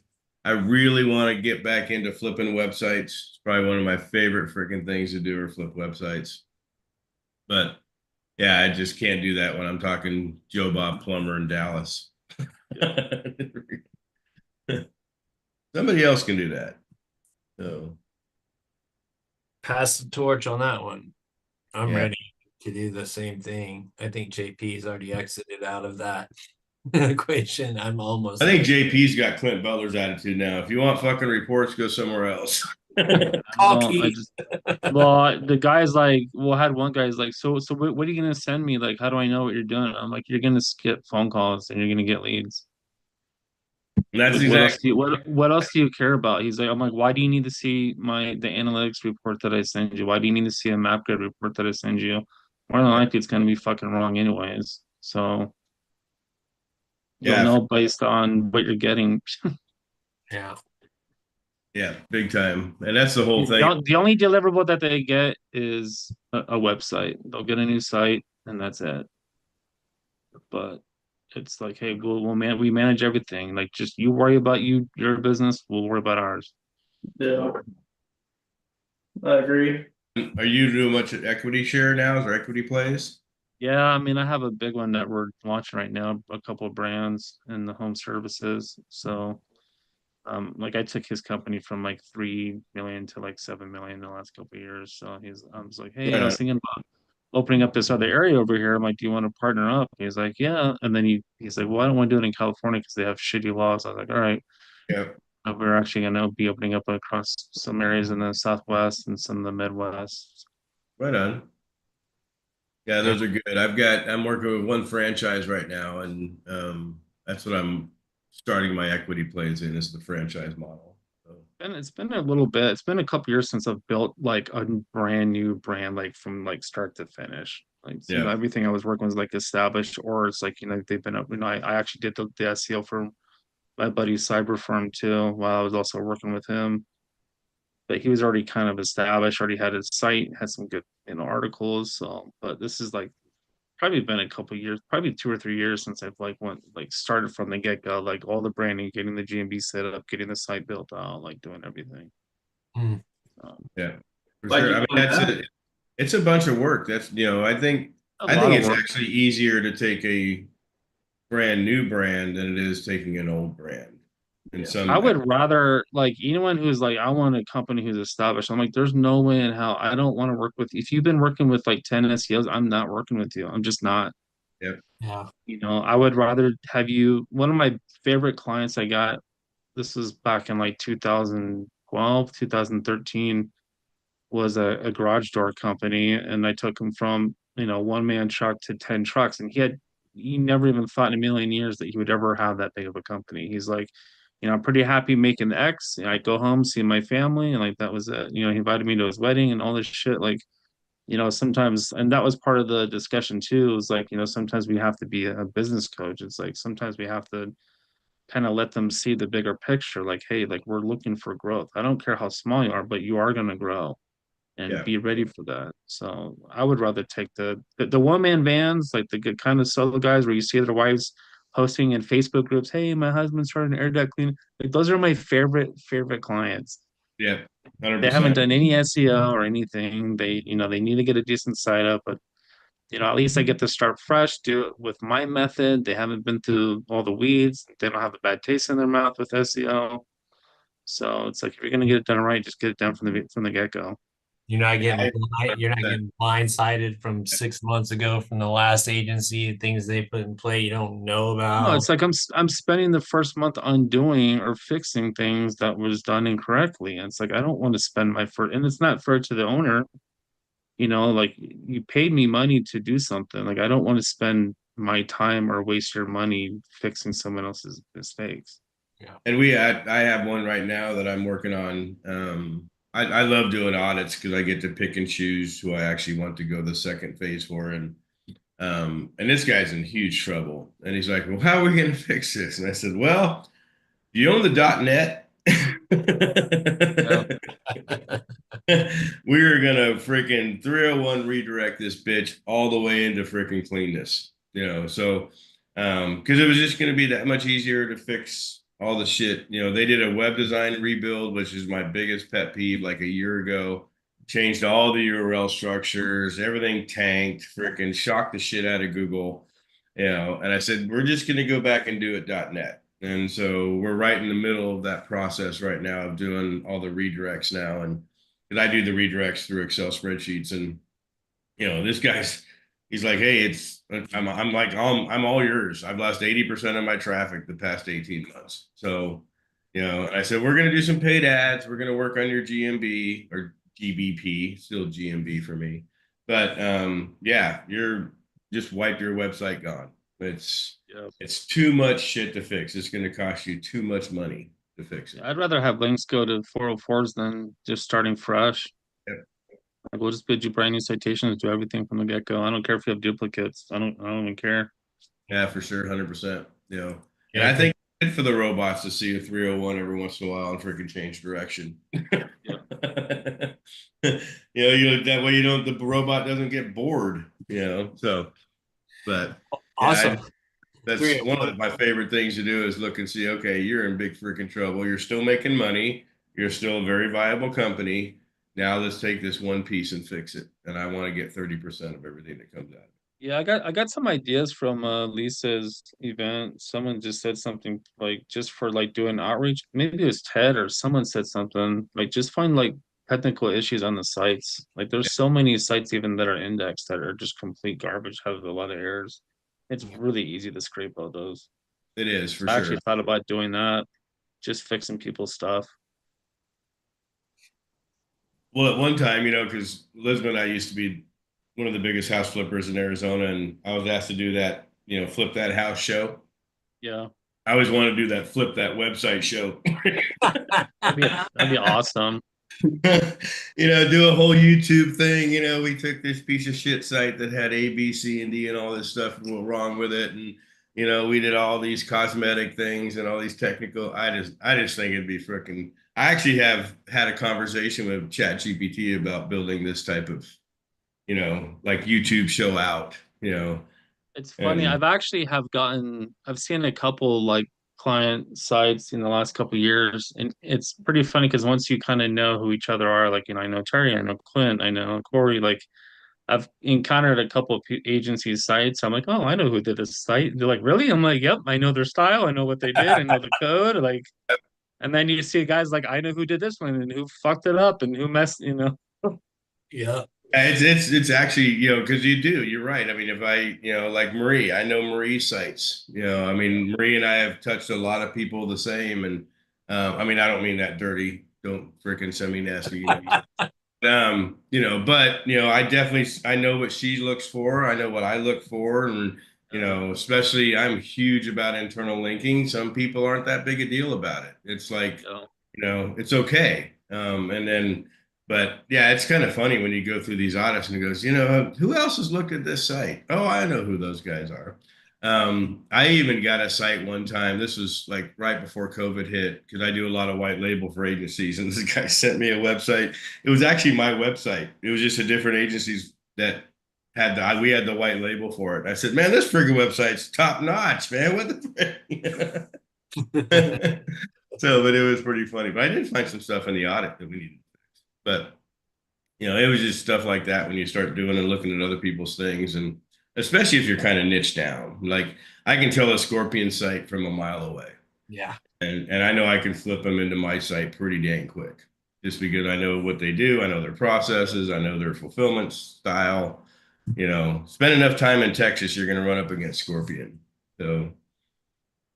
I really want to get back into flipping websites. It's probably one of my favorite freaking things to do, or flip websites. But yeah, I just can't do that when I'm talking Joe Bob Plumber in Dallas. Somebody else can do that. So Pass the torch on that one. I'm yeah. ready to do the same thing. I think JP's already exited out of that equation. I'm almost I think there. JP's got Clint Butler's attitude now. If you want fucking reports, go somewhere else. Call No, I Keith. just well, the guy's like, well, I had one guy's like, so what are you gonna send me? Like, how do I know what you're doing? I'm like, you're gonna skip phone calls and you're gonna get leads. And that's Like, what else exactly do you what else do you care about? He's like, I'm like, why do you need to see the analytics report that I send you? Why do you need to see a map grid report that I send you? More than likely, it's gonna be fucking wrong anyways. So you'll yeah, know based on what you're getting. Yeah. yeah, big time. And that's the whole thing. The only deliverable that they get is a website. They'll get a new site and that's it. But it's like, hey, we manage everything. Like, just you worry about your business, we'll worry about ours. Yeah, I agree. Are you doing much equity share now or equity plays? Yeah, I mean, I have a big one that we're launching right now, a couple of brands in the home services. So, like I took his company from like 3 million to like 7 million in the last couple of years. So I was like, hey, Right I on. was thinking about opening up this other area over here. I'm like, do you want to partner up? He's like, yeah. And then he's like, well, I don't want to do it in California because they have shitty laws. I was like, all right. Yeah, We're actually going to be opening up across some areas in the Southwest and some of the Midwest. right on. Yeah, Yeah. those are good. I'm working with one franchise right now, and that's what I'm starting my equity plays in is the franchise model. So, And it's been a little bit. It's been a couple years since I've built like a brand new brand, like from like start to finish. Like yeah, everything I was working was like established, or it's like they've been up. I actually did the SEO for my buddy's cyber firm too, while I was also working with him. But he was already kind of established, already had his site, had some good articles. So, but this is like probably been a couple years, probably 2 or 3 years since I've like went like started from the get go, like all the branding, getting the GMB set up, getting the site built out, like doing everything. Mm. yeah, for Why'd sure. I you mean, go that's back? it. It's a bunch of work. That's A I lot think of it's work. actually easier to take a brand new brand than it is taking an old brand. In Yeah. I some, would rather like anyone who's like, I want a company who's established. I'm like, there's no way in hell I don't want to work with you. If you've been working with like 10 SEOs, I'm not working with you. I'm just not. yeah, Yeah. I would rather have you. One of my favorite clients I got, this was back in like 2012, 2013, was a garage door company. And I took him from, one man truck to 10 trucks. And he never even thought in a million years that he would ever have that big of a company. He's like, I'm pretty happy making the X. I go home, see my family, and like that was it. He invited me to his wedding and all this shit. Like, sometimes, and that was part of the discussion too, is like, sometimes we have to be a business coach. It's like sometimes we have to kind of let them see the bigger picture. Like, hey, like we're looking for growth. I don't care how small you are, but you are going to grow and yeah, be ready for that. So I would rather take the one man vans, like the good kind of solo guys where you see their wives posting in Facebook groups, hey, my husband's starting an air duct clean. Like those are my favorite clients. yeah, They haven't 100%. done any SEO or anything. They need to get a decent site up, but at least I get to start fresh, do it with my method. They haven't been through all the weeds. They don't have a bad taste in their mouth with SEO. So it's like if you're gonna get it done right, just get it done from the get go. Yeah, You're not getting blindsided from 6 months ago from the last agency, things they put in play you don't know No, about. it's like I'm spending the first month undoing or fixing things that was done incorrectly. And it's like I don't want to spend my first, and it's not fair to the owner. Like you paid me money to do something. Like I don't want to spend my time or waste your money fixing someone else's mistakes. Yeah. and I have one right now that I'm working on. I love doing audits because I get to pick and choose who I actually want to go the second phase for, and this guy's in huge trouble, and he's like, "Well, how are we going to fix this?" And I said, "Well, you own the .net." Yeah. We're gonna freaking 301 redirect this bitch all the way into freaking cleanness, so because it was just gonna be that much easier to fix all the shit. They did a web design rebuild, which is my biggest pet peeve, like a year ago. Changed all the URL structures, everything tanked, freaking shocked the shit out of Google, and I said, we're just gonna go back and do it .net. And so we're right in the middle of that process right now of doing all the redirects now. And because I do the redirects through Excel spreadsheets, and this guy's he's like, hey, I'm like, I'm all yours. I've lost 80% of my traffic the past 18 months. So, You know, I said, we're going to do some paid ads. We're going to work on your GMB or GBP, still GMB for me. But yeah, you're just wipe your website gone. It's too much shit to fix. It's going to cost you too much money to fix it. I'd rather have links go to 404s than just starting fresh. Yep. Like, we'll just bid you brand new citations, do everything from the get go. I don't care if you have duplicates. I don't even care. Yeah, for sure, 100%. You know, and Yeah, I think it's good for the robots to see a 301 every once in a while and freaking change direction. That way the robot doesn't get bored. So, but awesome. that's one of my favorite things to do is look and see, okay, you're in big freaking trouble. You're still making money. You're still a very viable company. Now let's take this one piece and fix it. And I want to get 30% of everything that comes out. Yeah, I got some ideas from Lisa's event. Someone just said something like just for like doing outreach. Maybe it was Ted or someone said something like just find like technical issues on the sites. Like there's so many sites even that are indexed that are just complete garbage, have a lot of errors. It's really easy to scrape out those. It is for I sure. actually thought about doing that, just fixing people's stuff. Well, at one time, because Lisbon and I used to be one of the biggest house flippers in Arizona, and I was asked to do that, flip that house show. Yeah, I always wanted to do that, flip that website show. that'd be awesome. Do a whole YouTube thing. We took this piece of shit site that had A, B, C, and D and all this stuff wrong with it. And, we did all these cosmetic things and all these technical. I just think it'd be freaking. I actually have had a conversation with ChatGPT about building this type of, like YouTube show out, It's funny. And I've seen a couple like client sites in the last couple years, and it's pretty funny because once you kind of know who each other are, like, I know Terry, I know Clint, I know Corey, like I've encountered a couple of agency sites. I'm like, oh, I know who did this site. They're like, really? I'm like, yep, I know their style, I know what they did, I know the code, like, and then you see guys like, I know who did this one and who fucked it up and who messed. Yeah. It's actually, because you're right. I mean, if like Marie, I know Marie's sites, I mean, Marie and I have touched a lot of people the same. And I mean, I don't mean that dirty. Don't freaking send me nasty. I know what she looks for. I know what I look for. And, especially I'm huge about internal linking. Some people aren't that big a deal about it. It's like, it's okay. But yeah, it's kind of funny when you go through these audits and it goes, who else has looked at this site? Oh, I know who those guys are. I even got a site one time. This was like right before COVID hit because I do a lot of white label for agencies. And this guy sent me a website. It was actually my website. It was just a different agencies that we had the white label for it. I said, man, this friggin' website's top notch, man. What the frick? But it was pretty funny. But I did find some stuff in the audit that we needed. But, it was just stuff like that when you start doing and looking at other people's things. And especially if you're kind of niche down, like I can tell a Scorpion site from a mile away. Yeah. And I know I can flip them into my site pretty dang quick just because I know what they do. I know their processes. I know their fulfillment style. Spend enough time in Texas, you're going to run up against Scorpion. So,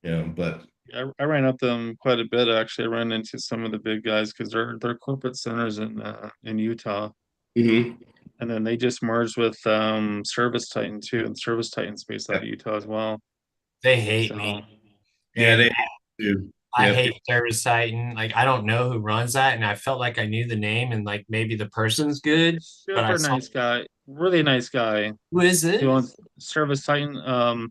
but I ran up them quite a bit. Actually, I ran into some of the big guys because they're corporate centers in Utah, mm-hmm. and then they just merged with Service Titan too, and Service Titan's based out of Utah as well. They hate me. Yeah, they do. I hate Service Titan. Like I don't know who runs that, and I felt like I knew the name and like maybe the person's good. Super nice guy, really nice guy. Who is it? He owns Service Titan.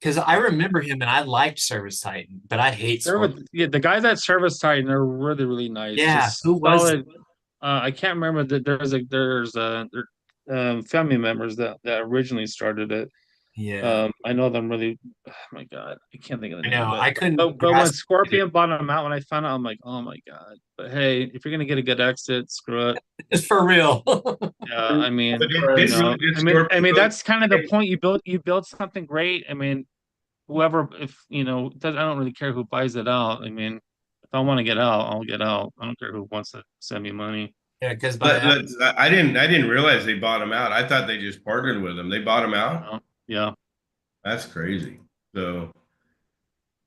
Because I remember him and I liked Service Titan, but I hate the guys at Service Titan are really, really nice. Yeah, who was it? I can't remember that there's family members that originally started it. Yeah. I know them really. Oh my God, I can't think of the name. I know, I couldn't. But when Scorpion bought them out, when I found out, I'm like, oh my God. But hey, if you're gonna get a good exit, screw it. It's for real. Yeah, I mean, I mean, that's kind of the point. You build something great. I mean, whoever, if I don't really care who buys it out. I mean, if I want to get out, I'll get out. I don't care who wants to send me money. Yeah, because I didn't realize they bought them out. I thought they just partnered with them. They bought them out. Yeah, that's crazy. So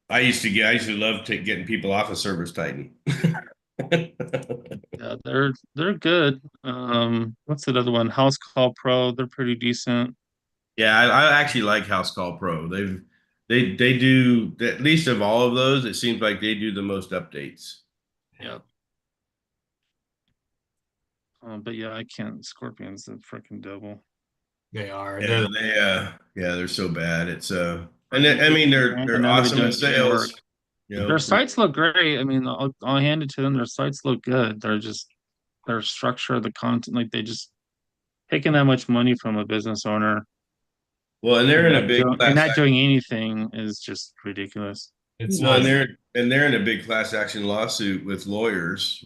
I used to love getting people off of Service Titan. Yeah, they're good. What's that other one? House Call Pro. They're pretty decent. Yeah, I actually like House Call Pro. They do, at least of all of those, it seems like they do the most updates. Yeah. But yeah, I can't. Scorpion's the freaking devil. They are. Yeah, They're they're so bad. And Freaking I mean and they're now they've been awesome doing at great work. sales. You Their know, sites look great. I mean, I'll hand it to them. Their sites look good. They're just their structure, the content, like they just taking that much money from a business owner well, and they're in a big and class not doing anything is just ridiculous. it's well, not. and they're in a big class action lawsuit with lawyers.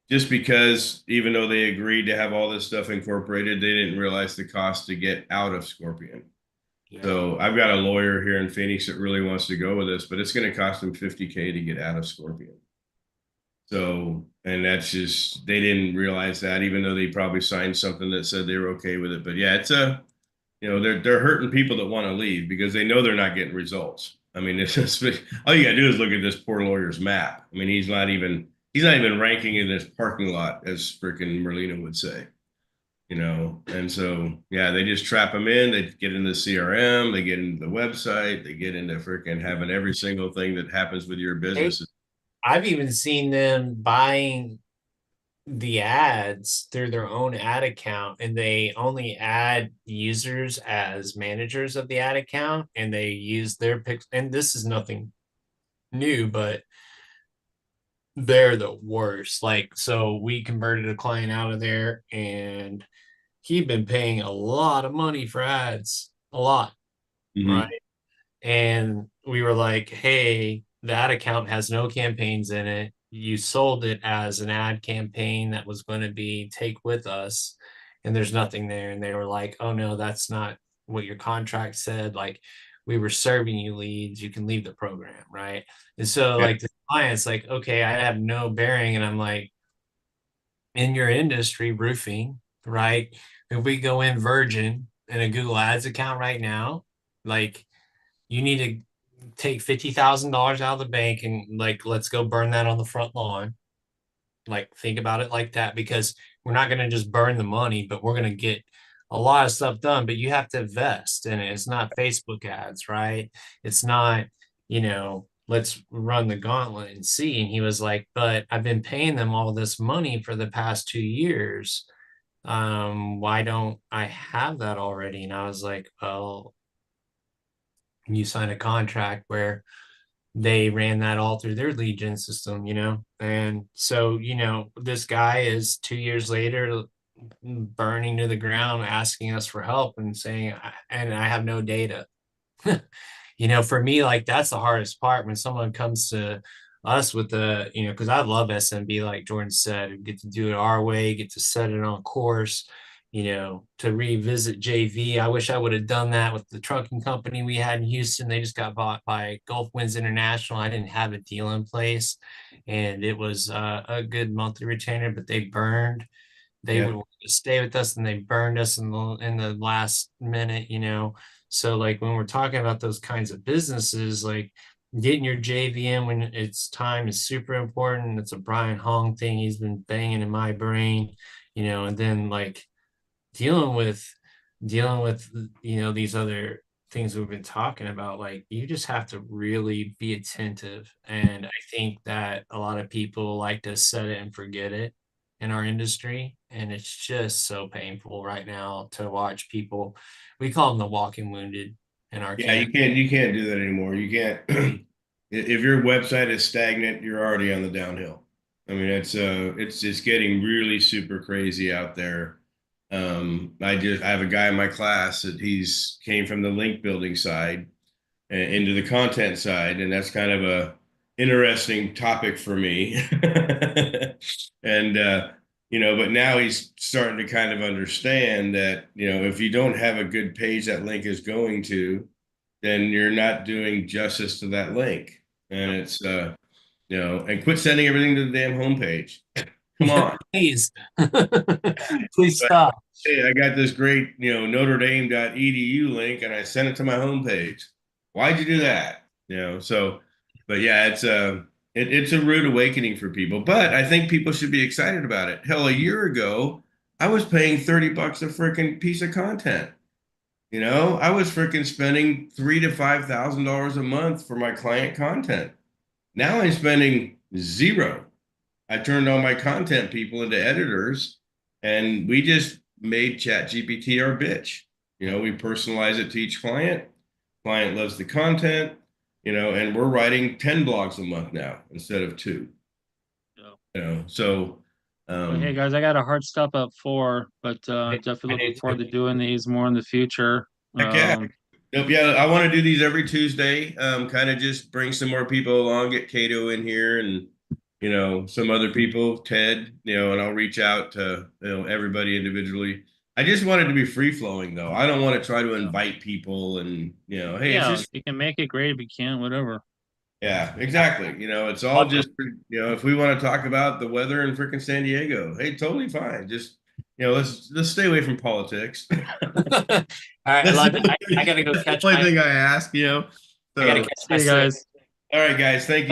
Just because even though they agreed to have all this stuff incorporated, they didn't realize the cost to get out of Scorpion. Yeah. So I've got a lawyer here in Phoenix that really wants to go with this, but it's going to cost him 50K to get out of Scorpion. So, and that's just, they didn't realize that, even though they probably signed something that said they were okay with it. But yeah, they're hurting people that want to leave because they know they're not getting results. I mean, it's just, all you gotta do is look at this poor lawyer's map. I mean, he's not even ranking in this parking lot, as freaking Merlino would say. And so yeah, they just trap them in. They get into the CRM, they get into the website, they get into freaking having every single thing that happens with your business. I've even seen them buying the ads through their own ad account, and they only add users as managers of the ad account, and they use their pics. And this is nothing new, but they're the worst. Like, so we converted a client out of there, and he'd been paying a lot of money for ads, a lot, right? Mhm. And we were like, hey, the ad account has no campaigns in it. You sold it as an ad campaign that was going to be take with us, and there's nothing there. And they were like, oh no, that's not what your contract said. Like, we were serving you leads, you can leave the program, right? And so Yeah. like the client's like, okay, I have no bearing. And I'm like, in your industry, roofing, right? If we go in Virgin in a Google Ads account right now, like, you need to take $50,000 out of the bank and like, let's go burn that on the front lawn. Like, think about it like that, because we're not going to just burn the money, but we're going to get a lot of stuff done. But you have to invest in it. It's not Facebook ads, right? It's not, let's run the gauntlet and see. And he was like, but I've been paying them all this money for the past 2 years. Why don't I have that already? And I was like, well, you signed a contract where they ran that all through their lead gen system, and so this guy is 2 years later burning to the ground, asking us for help and saying, and I have no data. For me, like, that's the hardest part when someone comes to us with because I love SMB, like Jordan said, get to do it our way, get to set it on course, to revisit JV. I wish I would have done that with the trucking company we had in Houston. They just got bought by Gulf Winds International. I didn't have a deal in place, and it was a good monthly retainer, but they burned. They Yeah. would stay with us, and they burned us in the last minute. So like when we're talking about those kinds of businesses, like getting your JVM when it's time is super important. It's a Brian Hong thing. He's been banging in my brain, and then like dealing with these other things we've been talking about. Like, you just have to really be attentive, and I think that a lot of people like to set it and forget it in our industry, and it's just so painful right now to watch people. We call them the walking wounded in our Yeah, camp. you can't do that anymore. You can't if your website is stagnant, you're already on the downhill. I mean, it's just getting really super crazy out there. I have a guy in my class that he's came from the link building side and into the content side, and that's kind of a interesting topic for me. And but now he's starting to kind of understand that, if you don't have a good page that link is going to, then you're not doing justice to that link. And it's and quit sending everything to the damn homepage. Come on. Please, please But, stop. hey, I got this great, Notre Dame.edu link and I sent it to my homepage. Why'd you do that? So, but yeah, it's a rude awakening for people, but I think people should be excited about it. Hell, a year ago, I was paying $30 a freaking piece of content. I was freaking spending $3,000 to $5,000 a month for my client content. Now I'm spending zero. I turned all my content people into editors, and we just made ChatGPT our bitch. We personalize it to each client. Client loves the content, and we're writing 10 blogs a month now instead of 2. So But hey guys, I got a hard stop at 4, but definitely looking forward to doing these more in the future. heck yeah. Nope, yeah, I want to do these every Tuesday. Kind of just bring some more people along, get Cato in here and some other people, Ted, and I'll reach out to everybody individually. I just want it to be free flowing though. I don't want to try to invite people and hey, it's just you can make it great if you can't, whatever. yeah, exactly. It's all just if we want to talk about the weather in freaking San Diego, hey, totally fine. Just let's stay away from politics. All right, I love it. I gotta go catch the only thing I ask, I gotta catch See you guys. All right, guys. Thank you.